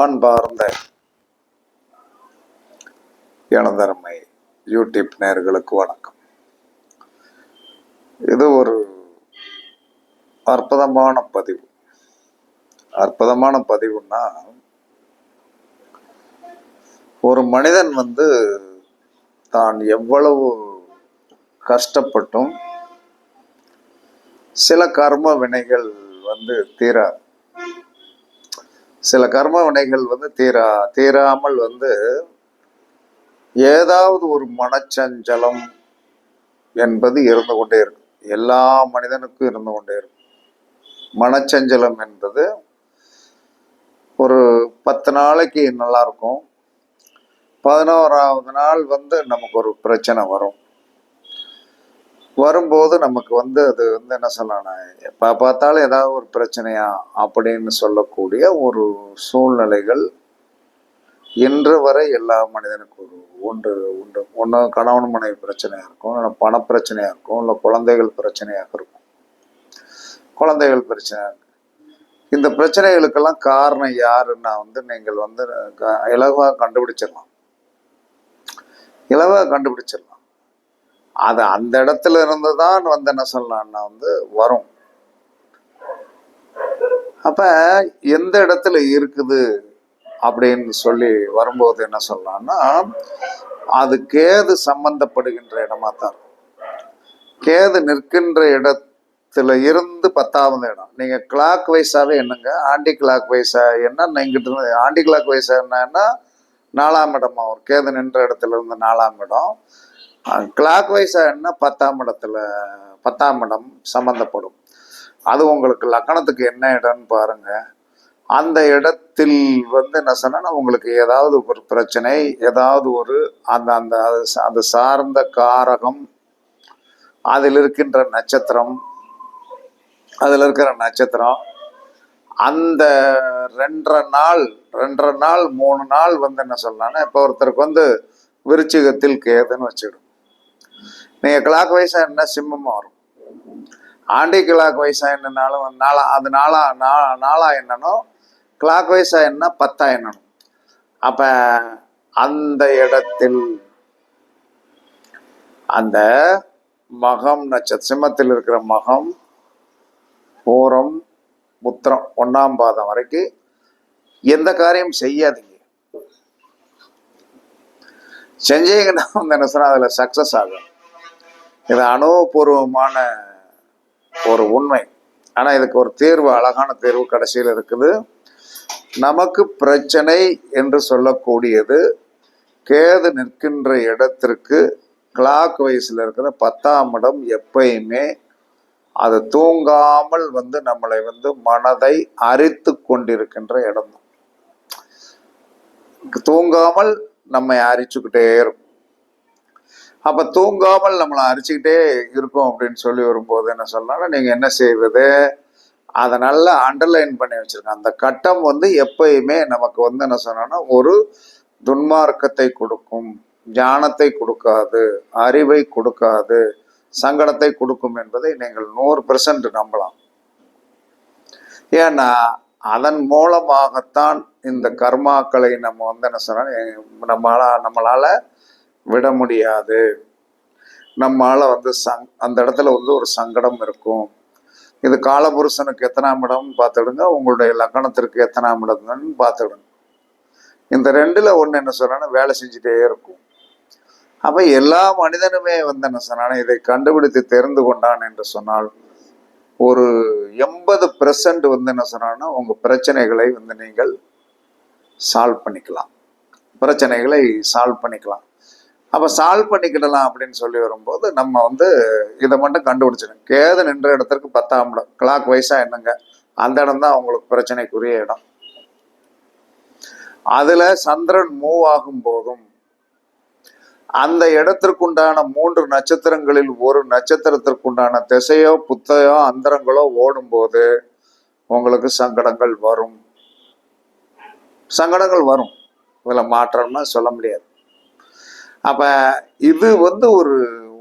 அன்பார்ந்த இளந்தரமை யூடியூப் நேயர்களுக்கு வணக்கம். இது ஒரு அற்புதமான பதிவு. பதிவுன்னா, ஒரு மனிதன் தான் எவ்வளவு கஷ்டப்பட்டும் சில கர்ம வினைகள் தீராது. சில கர்ம வினைகள் தீராமல் ஏதாவது ஒரு மனச்சஞ்சலம் என்பது இருந்து கொண்டே இருக்கும். எல்லா மனிதனுக்கும் இருந்து கொண்டே இருக்கும். மனச்சஞ்சலம் என்பது ஒரு 10 நாளைக்கு நல்லா இருக்கும். 11ஆவது நாள் நமக்கு ஒரு பிரச்சனை வரும்போது நமக்கு அது என்ன சொல்லணும், எப்போ பார்த்தாலும் ஏதாவது ஒரு பிரச்சனையா அப்படின்னு சொல்லக்கூடிய ஒரு சூழ்நிலைகள் இன்று வரை எல்லா மனிதனுக்கும் ஒன்று கணவன் மனைவி பிரச்சனையாக இருக்கும், இல்லை பணப்பிரச்சனையாக இருக்கும், இல்லை குழந்தைகள் பிரச்சனையாக இருக்கும். குழந்தைகள் பிரச்சனையாக இருக்கு. இந்த பிரச்சனைகளுக்கெல்லாம் காரணம் யாருன்னா நீங்கள் இலவாக கண்டுபிடிச்சிடலாம். அது அந்த இடத்துல இருந்து தான் என்ன சொல்லலாம்னா வரும். அப்ப எந்த இடத்துல இருக்குது அப்படின்னு சொல்லி வரும்போது என்ன சொல்லலாம்னா, அது கேது சம்பந்தப்படுகின்ற இடமா தான் இருக்கும். கேது நிற்கின்ற இடத்துல இருந்து 10ஆவது இடம். நீங்க கிளாக் வைஸாவே என்னங்க, ஆன்டி கிளாக் வைஸா என்ன, இங்கிட்டு இருந்து ஆன்டி கிளாக் வைஸா என்னன்னா 4ஆம் இடமா வரும். கேது நின்ற இடத்துல இருந்து 4ஆம் இடம். கிளாக் வைஸா என்ன 10ஆம் இடம் சம்பந்தப்படும். அது உங்களுக்கு லக்கணத்துக்கு என்ன இடம்னு பாருங்க. அந்த இடத்தில் என்ன சொன்னா உங்களுக்கு ஏதாவது ஒரு பிரச்சனை, ஏதாவது ஒரு அந்த சார்ந்த காரகம், அதில் இருக்கின்ற நட்சத்திரம், அந்த 2.5 நாள் 3 நாள் என்ன சொல்லலாம்னா, இப்போ ஒருத்தருக்கு விருச்சிகத்தில் கேதுன்னு வச்சுடும். நீங்க கிளாக் வைஸா என்ன சிம்மமா வரும். ஆண்டி கிளாக் வைஸா என்னன்னாலும் அது நாளா என்னனும், கிளாக் வைஸா என்ன 10ஆ என்னனும். அப்ப அந்த இடத்தில் அந்த மகம் நட்சத்திரம், சிம்மத்தில் இருக்கிற மகம், பூரம், உத்திரம் 1ஆம் பாதம் வரைக்கும் எந்த காரியம் செய்யாதீங்க. செஞ்சீங்கன்னா என்ன சொன்னா அதுல சக்சஸ் ஆகும். இது அனுபவபூர்வமான ஒரு உண்மை. ஆனா இதுக்கு ஒரு தீர்வு, அழகான தீர்வு கடைசியில் இருக்குது. நமக்கு பிரச்சனை என்று சொல்லக்கூடியது கேது நிற்கின்ற இடத்திற்கு கிளாக் வைஸ்ல இருக்கிற 10ஆம் இடம் எப்பயுமே அது தூங்காமல் நம்மளை மனதை அரித்து கொண்டிருக்கின்ற இடம் தான். தூங்காமல் நம்மை அரிச்சுக்கிட்டே இருக்கும். அப்ப தூங்காமல் நம்மளை அரிச்சுக்கிட்டே இருக்கும் அப்படின்னு சொல்லி வரும்போது என்ன சொல்லலாம், நீங்க என்ன செய்வது, அதை நல்லா அண்டர்லைன் பண்ணி வச்சிருக்கேன். அந்த கட்டம் எப்பயுமே நமக்கு என்ன சொன்னா ஒரு துன்மார்க்கத்தை கொடுக்கும், ஞானத்தை கொடுக்காது, அறிவை கொடுக்காது, சங்கடத்தை கொடுக்கும் என்பதை நீங்கள் 100% நம்பலாம். ஏன்னா அதன் மூலமாகத்தான் இந்த கர்மாக்களை நம்ம என்ன சொன்னா நம்மளால விட முடியாது. நம்மால அந்த இடத்துல ஒரு சங்கடம் இருக்கும். இது காலபுருஷனுக்கு எத்தனாம் இடம் பார்த்துடுங்க, உங்களுடைய லக்கணத்திற்கு எத்தனாம் இடம்னு பார்த்துடுங்க. இந்த 2ல் 1 என்ன சொன்னா வேலை செஞ்சுட்டே இருக்கும். அப்ப எல்லா மனிதனுமே என்ன சொன்னா இதை கண்டுபிடித்து தெரிந்து கொண்டான் என்று சொன்னால் ஒரு 80% என்ன சொன்னா உங்க பிரச்சனைகளை நீங்கள் சால்வ் பண்ணிக்கலாம். அப்ப சால்வ் பண்ணிக்கிடலாம் அப்படின்னு சொல்லி வரும்போது நம்ம இதை மட்டும் கண்டுபிடிச்சிடும். கேது நின்ற இடத்திற்கு 10ஆம் இடம் கிளாக் வைஸா என்னங்க, அந்த இடம் தான் உங்களுக்கு பிரச்சனைக்குரிய இடம். அதுல சந்திரன் மூவ் ஆகும் போதும் அந்த இடத்திற்குண்டான 3 நட்சத்திரங்களில் ஒரு நட்சத்திரத்திற்குண்டான திசையோ புத்தையோ அந்தரங்களோ ஓடும்போது உங்களுக்கு சங்கடங்கள் வரும். இதுல மாற்றம்னா சொல்ல முடியாது. அப்ப இது ஒரு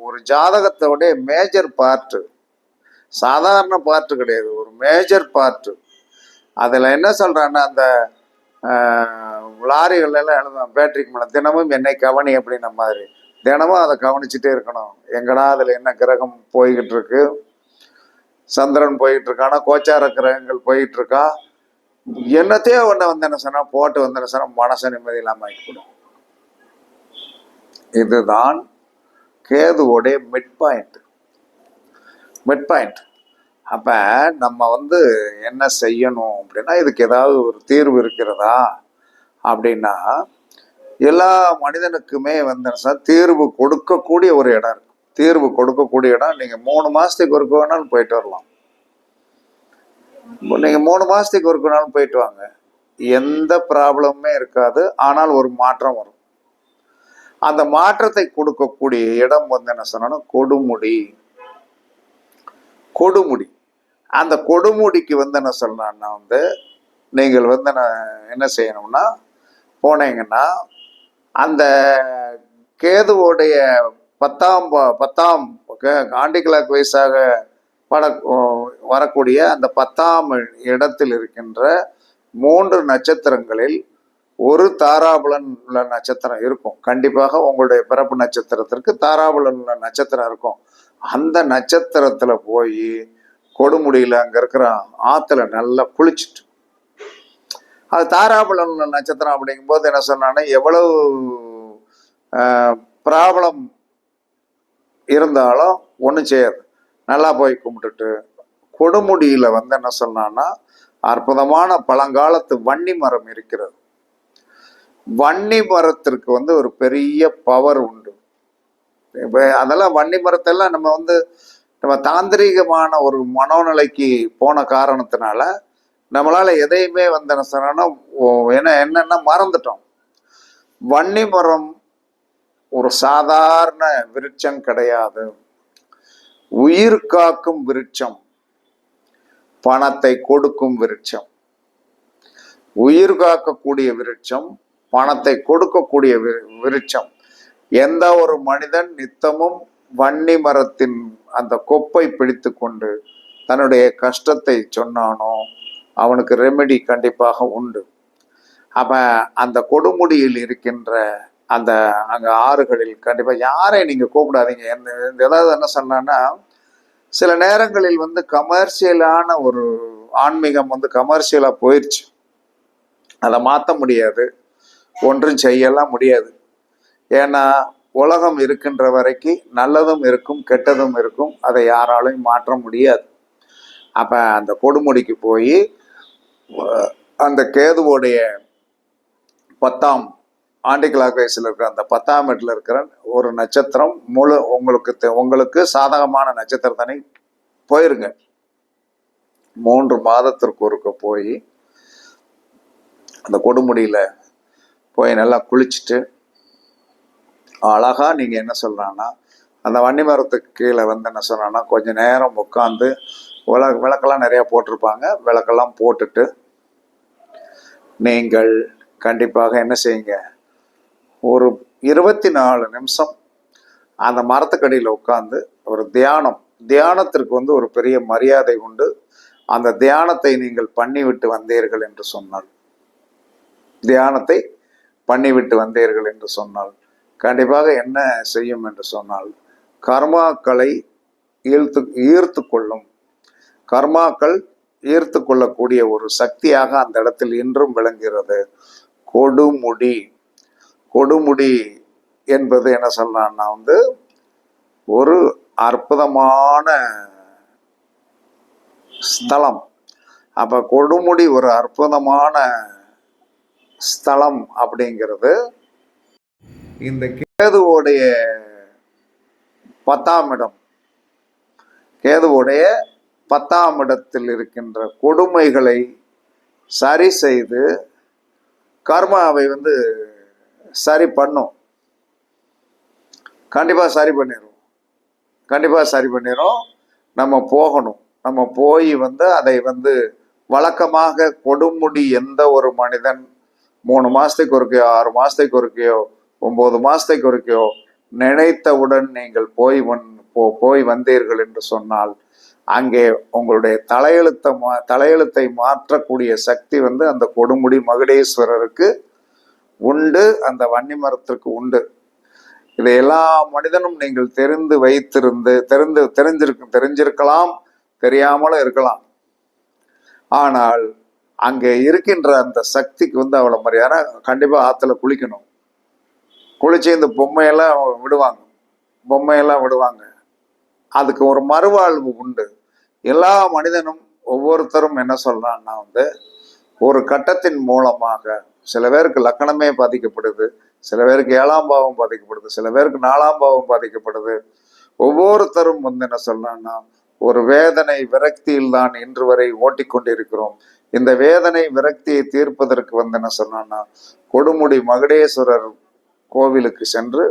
ஒரு ஜாதகத்தோட மேஜர் பார்ட், சாதாரண பார்ட் கிடையாது, ஒரு மேஜர் பார்ட். அதுல என்ன சொல்றான்னா, அந்த லாரிகள்ல எல்லாம் எழுதுவோம் பேட்டரிக்கு மேலே தினமும் என்னை கவனி அப்படின்ன மாதிரி தினமும் அதை கவனிச்சுட்டே இருக்கணும். எங்கடா அதில் என்ன கிரகம் போய்கிட்டு இருக்கு, சந்திரன் போயிட்டு இருக்கானா, கோச்சார கிரகங்கள் போயிட்டு இருக்கா, என்னத்தையோ ஒன்று வந்து என்ன சொன்னா போட்டு வந்து என்ன சொன்னா மனசை நிம்மதி இல்லாமல் ஆகிவிடும். இதுதான் கேதுவோடைய மிட் பாயிண்ட். அப்ப நம்ம வந்து என்ன செய்யணும் அப்படின்னா, இதுக்கு ஏதாவது ஒரு தீர்வு இருக்கிறதா அப்படின்னா, எல்லா மனிதனுக்குமே வந்து தீர்வு கொடுக்கக்கூடிய ஒரு இடம் இருக்கு. தீர்வு கொடுக்கக்கூடிய இடம் நீங்க 3 மாசத்துக்கு ஒருக்க வேணாலும் போயிட்டு வரலாம். நீங்க 3 மாசத்துக்கு ஒருக்க வேணாலும் போயிட்டு வாங்க, எந்த ப்ராப்ளமுமே இருக்காது. ஆனால் ஒரு மாற்றம் வரும். அந்த மாற்றத்தை கொடுக்கக்கூடிய இடம் வந்து என்ன சொன்னா கொடுமுடி. அந்த கொடுமுடிக்கு வந்து என்ன சொல்லணும்னா வந்து நீங்கள் வந்து என்ன செய்யணும்னா போனீங்கன்னா, அந்த கேதுவோடைய 10ஆம் ஆண்டி கிளாக் வைஸாக வரக்கூடிய அந்த 10ஆம் இடத்தில் இருக்கின்ற 3 நட்சத்திரங்களில் ஒரு தாராபலன் உள்ள நட்சத்திரம் இருக்கும். கண்டிப்பாக உங்களுடைய பிறப்பு நட்சத்திரத்திற்கு தாராபலன் உள்ள நட்சத்திரம் இருக்கும். அந்த நட்சத்திரத்துல போய் கொடுமுடியில அங்க இருக்கிற ஆத்துல நல்லா குளிச்சுட்டு, அது தாராபலன் உள்ள நட்சத்திரம் அப்படிங்கும் போது என்ன சொன்னான்னா, எவ்வளவு ப்ராப்ளம் இருந்தாலும் ஒன்றும் செய்யாது. நல்லா போய் கும்பிட்டுட்டு கொடுமுடியில வந்து என்ன சொன்னான்னா, அற்புதமான பழங்காலத்து வன்னி மரம் இருக்கிறது. வன்னி மரத்திற்கு வந்து ஒரு பெரிய பவர் உண்டு. இப்போ அதெல்லாம் வன்னி மரத்தெல்லாம் நம்ம தாந்திரிகமான ஒரு மனோநிலைக்கு போன காரணத்தினால நம்மளால எதையுமே வந்து என்ன சொன்னா என்னன்னா மறந்துட்டோம். வன்னி மரம் ஒரு சாதாரண விருட்சம் கிடையாது. உயிர் காக்கும் விருட்சம், பணத்தை கொடுக்கும் விருட்சம். உயிர் காக்கக்கூடிய விருட்சம், பணத்தை கொடுக்கக்கூடிய விருட்சம். எந்த ஒரு மனிதன் நித்தமும் வன்னி மரத்தின் அந்த கொப்பை பிடித்து கொண்டு தன்னுடைய கஷ்டத்தை சொன்னானோ அவனுக்கு ரெமெடி கண்டிப்பாக உண்டு. அப்ப அந்த கொடுமுடியில் இருக்கின்ற அந்த அங்க ஆறுகளில் கண்டிப்பா யாரை நீங்க கூப்பிடாதீங்க. ஏதாவது என்ன சொன்னா, சில நேரங்களில் வந்து கமர்ஷியலான ஒரு ஆன்மீகம் வந்து கமர்ஷியலா போயிடுச்சு. அதை மாற்ற முடியாது, ஒன்றும் செய்யலாம் முடியாது. ஏன்னா உலகம் இருக்கின்ற வரைக்கும் நல்லதும் இருக்கும் கெட்டதும் இருக்கும், அதை யாராலையும் மாற்ற முடியாது. அப்ப அந்த கொடுமுடிக்கு போய் அந்த கேதுவோடைய 10ஆம் ஆண்டி கிளாக் வைஸில் இருக்கிற அந்த 10ஆம் இடத்துல இருக்கிற ஒரு நட்சத்திரம் உங்களுக்கு சாதகமான நட்சத்திரத்தனை போயிருங்க. 3 மாதத்திற்கு ஒருக்க போய் அந்த கொடுமுடியில போய் நல்லா குளிச்சுட்டு அழகா நீங்க என்ன சொல்றான்னா, அந்த வன்னி மரத்துக்கு கீழே வந்து என்ன சொன்னா கொஞ்ச நேரம் உட்காந்து விளக்கெல்லாம் நிறைய போட்டிருப்பாங்க, விளக்கெல்லாம் போட்டுட்டு நீங்கள் கண்டிப்பாக என்ன செய்யுங்க, ஒரு 24 நிமிஷம் அந்த மரத்துக்கடியில் உட்கார்ந்து ஒரு தியானத்திற்கு வந்து ஒரு பெரிய மரியாதை உண்டு. அந்த தியானத்தை நீங்கள் பண்ணிவிட்டு வந்தீர்கள் என்று சொன்னால் கண்டிப்பாக என்ன செய்யும் என்று சொன்னால், கர்மாக்களை ஈர்த்து கொள்ளும். கர்மாக்கள் ஈர்த்து கொள்ளக்கூடிய ஒரு சக்தியாக அந்த இடத்தில் இன்றும் விளங்குகிறது கொடுமுடி என்பது என்ன சொல்லலாம்னா வந்து ஒரு அற்புதமான ஸ்தலம். அப்ப கொடுமுடி ஒரு அற்புதமான ஸ்தலம் அப்படிங்கிறது இந்த கேதுவோடைய 10ஆம் இடம். கேதுவோடைய 10ஆம் இடத்தில் இருக்கின்ற கொடுமைகளை சரி செய்து கர்மாவை வந்து சரி பண்ணும். கண்டிப்பா சரி பண்ணிடும். நம்ம போகணும். நம்ம போய் வந்து அதை வந்து வழக்கமாக கொடுமுடி எந்த ஒரு மனிதன் 3 மாசத்துக்கு ஒருக்கையோ 6 மாசத்துக்கு ஒருக்கையோ 9 மாசத்துக்கு ஒருக்கையோ நினைத்தவுடன் நீங்கள் போய் வந்தீர்கள் என்று சொன்னால் அங்கே உங்களுடைய தலையெழுத்தை மாற்றக்கூடிய சக்தி வந்து அந்த கொடுமுடி மகுடேஸ்வரருக்கு உண்டு, அந்த வன்னி மரத்திற்கு உண்டு. இதை எல்லா மனிதனும் நீங்கள் தெரிஞ்சிருக்கலாம், தெரியாமலும் இருக்கலாம். ஆனால் அங்கே இருக்கின்ற அந்த சக்திக்கு வந்து அவ்வளவு மரியாதை. கண்டிப்பா ஆத்துல குளிக்கணும். குளிச்சு இந்த பொம்மையெல்லாம் விடுவாங்க. அதுக்கு ஒரு மறுவாழ்வு உண்டு. எல்லா மனிதனும் ஒவ்வொருத்தரும் என்ன சொல்றான்னா வந்து ஒரு கட்டத்தின் மூலமாக, சில பேருக்கு லக்கணமே பாதிக்கப்படுது, சில பேருக்கு 7ஆம் பாவம் பாதிக்கப்படுது, சில பேருக்கு 4ஆம் பாவம் பாதிக்கப்படுது. ஒவ்வொருத்தரும் வந்து என்ன சொல்றான்னா ஒரு வேதனை விரக்தியில் தான் இன்று வரை ஓட்டிக்கொண்டிருக்கிறோம். இந்த வேதனை விரக்தியை தீர்ப்பதற்கு வந்து என்ன சொன்னான்னா கொடுமுடி மகுடேஸ்வரர் கோவிலுக்கு சென்று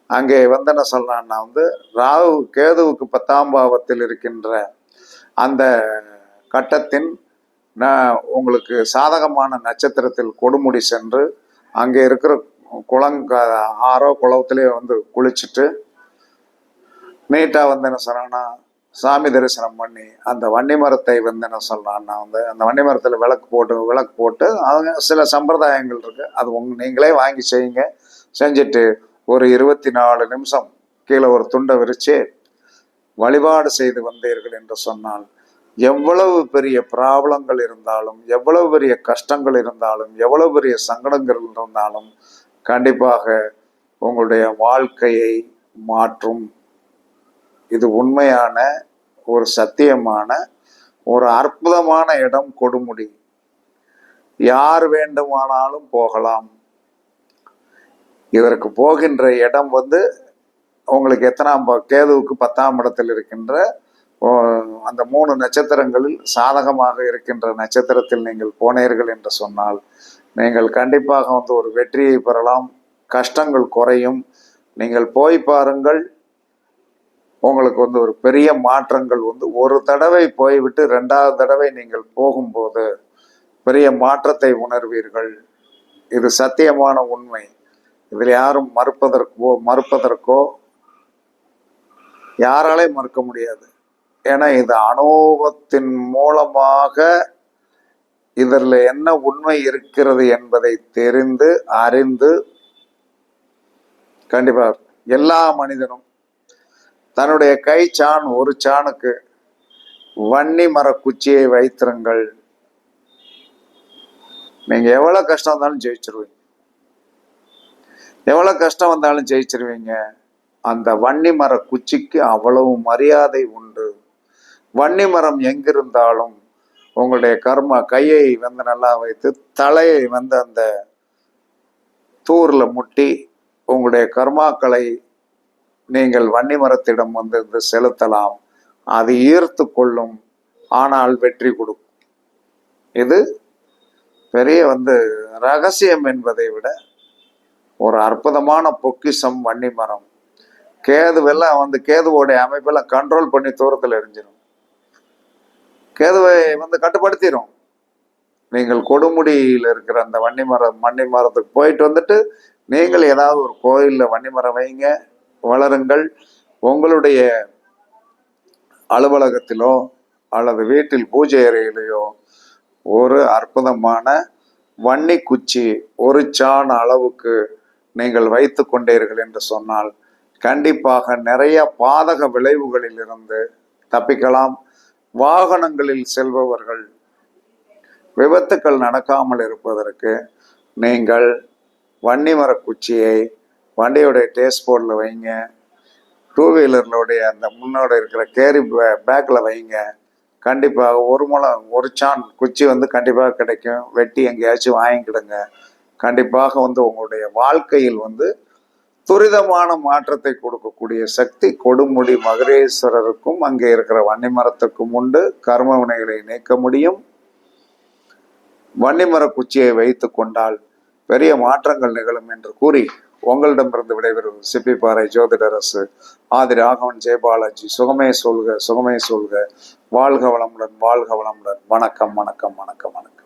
அங்கே வந்து என்ன சொல்றான்னா வந்து ராகு கேதுவுக்கு 10ஆம் பாவத்தில் இருக்கின்ற அந்த கட்டத்தின் உங்களுக்கு சாதகமான நட்சத்திரத்தில் கொடுமுடி சென்று அங்கே இருக்கிற ஆறோ குளத்திலேயே வந்து குளிச்சுட்டு நீட்டா வந்து என்ன சொல்றான்னா சாமி தரிசனம் பண்ணி அந்த வன்னி மரத்தை வந்து என்ன சொல்றான்னா வந்து அந்த வன்னி மரத்துல விளக்கு போட்டு அவங்க சில சம்பிரதாயங்கள் இருக்கு, அது நீங்களே வாங்கி செய்யுங்க. செஞ்சுட்டு ஒரு 24 நிமிஷம் கீழே ஒரு துண்டை விரிச்சு வழிபாடு செய்து வந்தீர்கள் என்று சொன்னால் எவ்வளவு பெரிய ப்ராப்ளங்கள் இருந்தாலும், எவ்வளவு பெரிய கஷ்டங்கள் இருந்தாலும், எவ்வளவு பெரிய சங்கடங்கள் இருந்தாலும் கண்டிப்பாக உங்களுடைய வாழ்க்கையை மாற்றும். இது உண்மையான ஒரு சத்தியமான ஒரு அற்புதமான இடம் கொடுமுடி. யார் வேண்டுமானாலும் போகலாம். இதற்கு போகின்ற இடம் வந்து உங்களுக்கு கேதுவுக்கு 10ஆம் இடத்தில் இருக்கின்ற அந்த 3 நட்சத்திரங்களில் சாதகமாக இருக்கின்ற நட்சத்திரத்தில் நீங்கள் போனீர்கள் என்று சொன்னால் நீங்கள் கண்டிப்பாக வந்து ஒரு வெற்றியை பெறலாம். கஷ்டங்கள் குறையும். நீங்கள் போய் பாருங்கள். உங்களுக்கு வந்து ஒரு பெரிய மாற்றங்கள் வந்து ஒரு தடவை போய்விட்டு 2வது தடவை நீங்கள் போகும்போது பெரிய மாற்றத்தை உணர்வீர்கள். இது சத்தியமான உண்மை. இதில் யாரும் மறுப்பதற்கோ யாராலே மறுக்க முடியாது. ஏன்னா இது அனுபவத்தின் மூலமாக இதில் என்ன உண்மை இருக்கிறது என்பதை தெரிந்து அறிந்து கண்டிப்பாக எல்லா மனிதனும் தன்னுடைய ஒரு சாணுக்கு வன்னி மர குச்சியை வைத்திருங்கள். நீங்க எவ்வளவு கஷ்டம் வந்தாலும் ஜெயிச்சிருவீங்க. எவ்வளவு கஷ்டம் வந்தாலும் ஜெயிச்சிருவீங்க. அந்த வன்னி மர குச்சிக்கு அவ்வளவு மரியாதை உண்டு. வன்னி மரம் எங்கிருந்தாலும் உங்களுடைய கையை வந்து நல்லா வைத்து தலையை வந்து அந்த தூர்ல முட்டி உங்களுடைய கர்மாக்களை நீங்கள் வன்னி மரத்திடம் வந்து செலுத்தலாம். அது ஈர்த்து கொள்ளும். ஆனால் வெற்றி கொடுக்கும். இது பெரிய வந்து ரகசியம் என்பதை விட ஒரு அற்புதமான பொக்கிஷம் வன்னி மரம். கேதுவெல்லாம் வந்து கேதுவோடைய அமைப்பெல்லாம் கண்ட்ரோல் பண்ணி தூரத்தில் எரிஞ்சிடும். கேதுவை வந்து கட்டுப்படுத்திடும். நீங்கள் கொடுமுடியில் இருக்கிற அந்த வன்னி மரத்துக்கு போயிட்டு வந்துட்டு நீங்கள் ஏதாவது ஒரு கோயிலில் வன்னி மரம் வைங்க, வளருங்கள். உங்களுடைய அலுவலகத்திலோ அல்லது வீட்டில் பூஜை அறையிலையோ ஒரு அற்புதமான வன்னி குச்சி ஒரு சான் அளவுக்கு நீங்கள் வைத்து கொண்டீர்கள் என்று சொன்னால் கண்டிப்பாக நிறைய பாதக விளைவுகளில் இருந்து தப்பிக்கலாம். வாகனங்களில் செல்பவர்கள் விபத்துக்கள் நடக்காமல் இருப்பதற்கு நீங்கள் வன்னி மர குச்சியை வண்டியோடைய டேஷ்போர்டில் வைங்க. 2 வீலர்களுடைய அந்த முன்னோட இருக்கிற கேரி பேக்கில் வைங்க. கண்டிப்பாக ஒரு சான் குச்சி வந்து கண்டிப்பாக கிடைக்கும். வெட்டி எங்கேயாச்சும் வாங்கிக்கிடுங்க. கண்டிப்பாக வந்து உங்களுடைய வாழ்க்கையில் வந்து துரிதமான மாற்றத்தை கொடுக்கக்கூடிய சக்தி கொடுமுடி மகுடேஸ்வரருக்கும் அங்கே இருக்கிற வன்னி மரத்துக்கும் உண்டு. கர்ம வினைகளை நீக்க முடியும். வன்னி மர குச்சியை வைத்து கொண்டால் பெரிய மாற்றங்கள் நிகழும் என்று கூறி உங்களிடமிருந்து விடைபெறும் சிப்பிப்பாறை ஜோதிடரசு ஆதி ராகவன் ஜெயபாலாஜி. சுகமே சொல்க, சுகமே சொல்க. வாழ்க வளமுடன், வாழ்க வளமுடன். வணக்கம், வணக்கம், வணக்கம், வணக்கம்.